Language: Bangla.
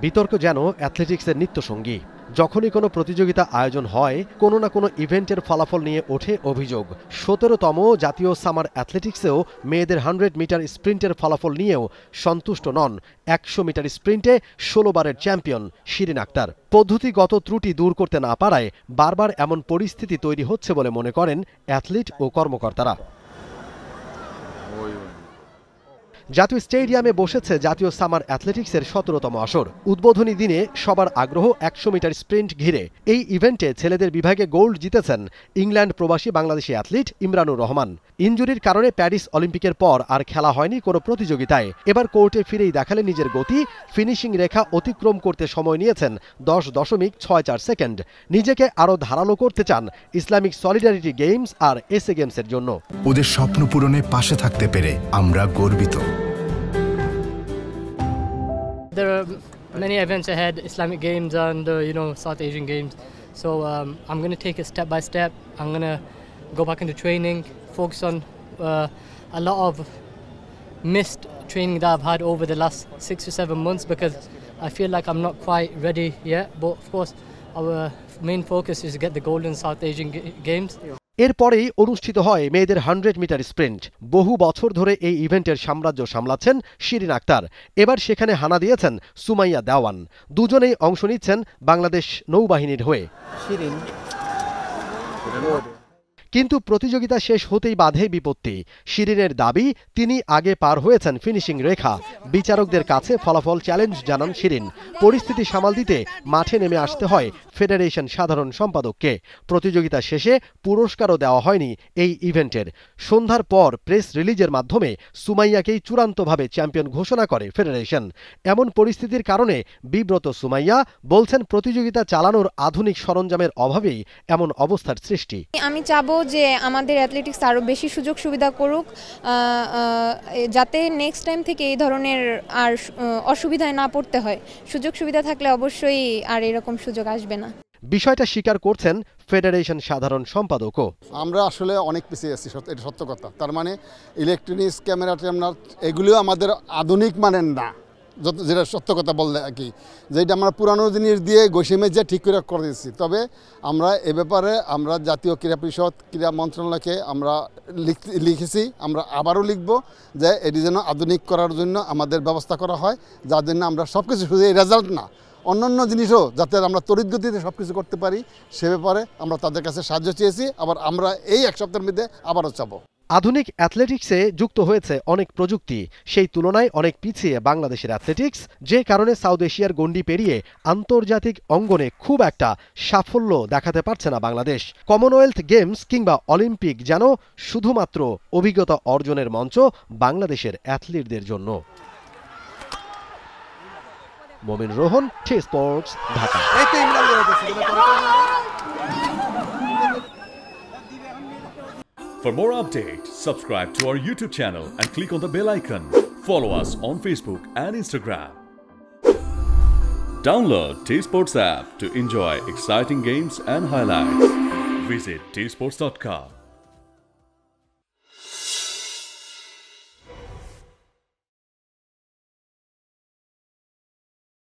বিতর্ক যেন অ্যাথলেটিক্সের নিত্যসঙ্গী। যখনই কোনো প্রতিযোগিতা আয়োজন হয়, কোনো না কোনো ইভেন্টের ফলাফল নিয়ে ওঠে অভিযোগ। ১৭তম জাতীয় সামার অ্যাথলেটিক্সেও মেয়েদের 100 মিটার স্প্রিন্টের ফলাফল নিয়েও সন্তুষ্ট নন ১০০ মিটার স্প্রিন্টে ১৬ বারের চ্যাম্পিয়ন শিরিন আক্তার। পদ্ধতিগত ত্রুটি দূর করতে না পারায় বারবার এমন পরিস্থিতি তৈরি হচ্ছে বলে মনে করেন অ্যাথলিট ও কর্মকর্তারা। জাতীয় স্টেডিয়ামে বসেছে জাতীয় সামার অ্যাথলেটিক্সের ১৭তম আসর। উদ্বোধনী দিনে সবার আগ্রহ ১০০ মিটার স্প্রিন্ট ঘিরে। এই ইভেন্টে ছেলেদের বিভাগে গোল্ড জিতেছেন ইংল্যান্ড প্রবাসী বাংলাদেশি অ্যাথলিট ইমরানুর রহমান। ইনজুরির কারণে প্যারিস অলিম্পিকের পর আর খেলা হয়নি কোনো প্রতিযোগিতায়। এবার কোর্টে ফিরেই দেখালেন নিজের গতি। ফিনিশিং রেখা অতিক্রম করতে সময় নিয়েছেন 10.64 সেকেন্ড। নিজেকে আরও ধারালো করতে চান ইসলামিক সলিডারিটি গেমস আর এসএ গেমসের জন্য। ওদের স্বপ্ন পূরণে পাশে থাকতে পেরে আমরা গর্বিত। There are many events ahead, Islamic Games and South Asian Games. So I'm going to take it step by step. I'm going to go back into training, focus on a lot of missed training that I've had over the last 6 to 7 months because I feel like I'm not quite ready yet. But of course, our main focus is to get the gold in South Asian Games. এরপরেই অনুষ্ঠিত হয় মেয়েদের 100 মিটার স্প্রিন্ট। বহু বছর ধরে এই ইভেন্টের সাম্রাজ্য সামলাচ্ছেন শিরিন আক্তার। এবার সেখানে হানা দিয়েছেন সুমাইয়া দেওয়ান। দুজনেই অংশ নিচ্ছেন বাংলাদেশ নৌবাহিনীর হয়ে। কিন্তু প্রতিযোগিতা শেষ হতেই বাধে বিপত্তি। শিরিনের দাবি, তিনি আগে পার হয়েছেন ফিনিশিং রেখা। বিচারকদের কাছে ফলাফল চ্যালেঞ্জ জানান শিরিন। পরিস্থিতি সামাল দিতে মাঠে নেমে আসতে হয় ফেডারেশন সাধারণ সম্পাদককে। প্রতিযোগিতা শেষে পুরস্কারও দেওয়া হয়নি এই ইভেন্টের। সন্ধ্যার পর প্রেস রিলিজের মাধ্যমে সুমাইয়াকেই চূড়ান্তভাবে চ্যাম্পিয়ন ঘোষণা করে ফেডারেশন। এমন পরিস্থিতির কারণে বিব্রত সুমাইয়া বলছেন, প্রতিযোগিতা চালানোর আধুনিক সরঞ্জামের অভাবেই এমন অবস্থার সৃষ্টি। আমি চাবো যে আমাদের অ্যাথলেটিক্স আরও বেশি সুযোগ সুবিধা করুক, যাতে নেক্সট টাইম থেকে এই ধরনের আর অসুবিধায় না পড়তে হয়। সুযোগ সুবিধা থাকলে অবশ্যই আর এরকম সুযোগ আসবে না। বিষয়টা স্বীকার করছেন ফেডারেশন সাধারণ সম্পাদকও। আমরা আসলে অনেক পিছিয়ে আছি, এটা সত্য কথা। তার মানে ইলেকট্রনিক্স ক্যামেরা ট্যামেরা এগুলিও আমাদের আধুনিক মানের না, যেটা সত্য কথা বললে আর কি, যেটা আমরা পুরানো জিনিস দিয়ে ঘষে মেজে ঠিক করে দিচ্ছি। তবে আমরা এ ব্যাপারে আমরা জাতীয় ক্রীড়া পরিষদ, ক্রীড়া মন্ত্রণালয়কে আমরা লিখেছি, আমরা আবারও লিখব যে এটি যেন আধুনিক করার জন্য আমাদের ব্যবস্থা করা হয়, যার জন্য আমরা সব কিছু শুধু এই রেজাল্ট না, অন্যান্য জিনিসও যাতে আমরা তড়িৎ গতিতে সব কিছু করতে পারি, সে ব্যাপারে আমরা তাদের কাছে সাহায্য চেয়েছি। আবার আমরা এই এক সপ্তাহের মধ্যে আবারও চাবো। আধুনিক অ্যাথলেটিক্সে যুক্ত হয়েছে অনেক প্রযুক্তি। সেই তুলনায় অনেক পিছিয়ে বাংলাদেশের অ্যাথলেটিক্স, যে কারণে সাউথ এশিয়ার গণ্ডি পেরিয়ে আন্তর্জাতিক অঙ্গনে খুব একটা সাফল্য দেখাতে পারছে না বাংলাদেশ। কমনওয়েলথ গেমস কিংবা অলিম্পিক যেন শুধুমাত্র অভিজ্ঞতা অর্জনের মঞ্চ বাংলাদেশের অ্যাথলিটদের জন্য। Momin Rohan, T sports, Dhaka. For more updates, subscribe to our YouTube channel and click on the bell icon. Follow us on Facebook and Instagram. Download T-Sports app to enjoy exciting games and highlights. Visit tsports.com.